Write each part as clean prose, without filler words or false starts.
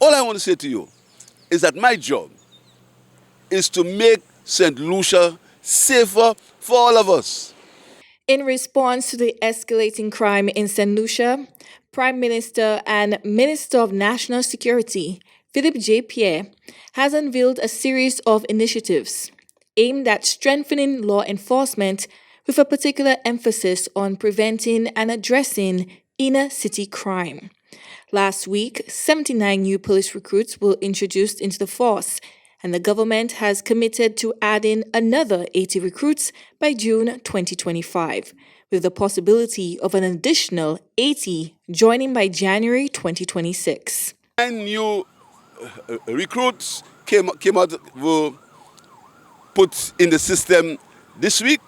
all I want to say to you is that my job is to make St. Lucia safer for all of us. In response to the escalating crime in St. Lucia, Prime Minister and Minister of National Security, Philippe J. Pierre, has unveiled a series of initiatives aimed at strengthening law enforcement with a particular emphasis on preventing and addressing inner city crime. Last week, 79 new police recruits were introduced into the force, and the government has committed to adding another 80 recruits by June 2025, with the possibility of an additional 80 joining by January 2026. 9 new recruits came out, were put in the system this week.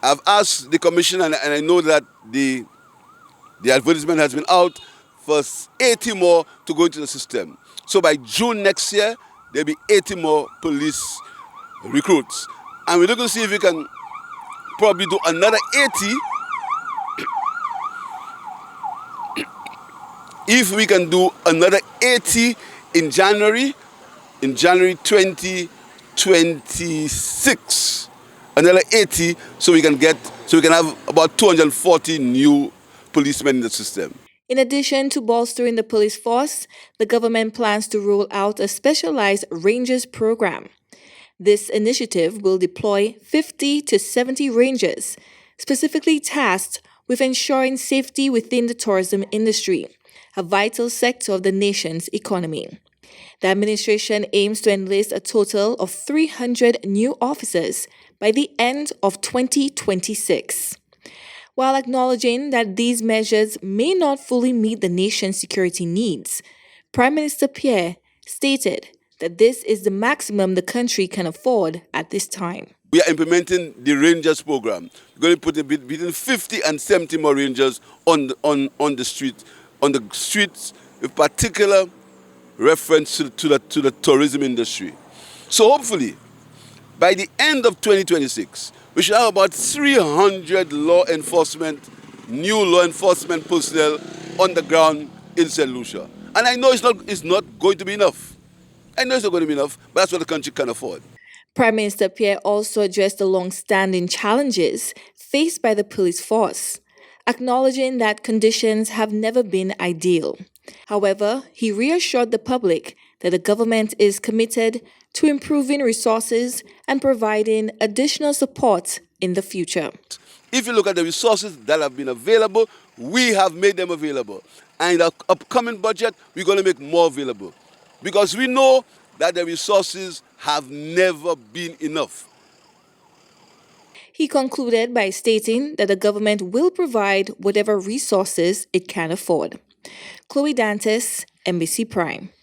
I've asked the commission, and I know that the advertisement has been out for 80 more to go into the system. So by June next year, there'll be 80 more police recruits. And we're looking to see if we can probably do another 80. If we can do another 80 in January 2026, another 80, so we can have about 240 new policemen in the system. In addition to bolstering the police force, the government plans to roll out a specialized Rangers program. This initiative will deploy 50 to 70 Rangers, specifically tasked with ensuring safety within the tourism industry, a vital sector of the nation's economy. The administration aims to enlist a total of 300 new officers by the end of 2026. While acknowledging that these measures may not fully meet the nation's security needs, Prime Minister Pierre stated that this is the maximum the country can afford at this time. We are implementing the Rangers program. We're going to put between 50 and 70 more Rangers on the streets, with particular reference to the tourism industry. So hopefully, by the end of 2026, we should have about 300 new law enforcement personnel on the ground in St. Lucia. And I know it's not going to be enough. But that's what the country can afford. Prime Minister Pierre also addressed the long-standing challenges faced by the police force, acknowledging that conditions have never been ideal. However, he reassured the public that the government is committed to improving resources and providing additional support in the future. If you look at the resources that have been available, we have made them available. And in the upcoming budget, we're going to make more available. Because we know that the resources have never been enough. He concluded by stating that the government will provide whatever resources it can afford. Chloe Dantes, NBC Prime.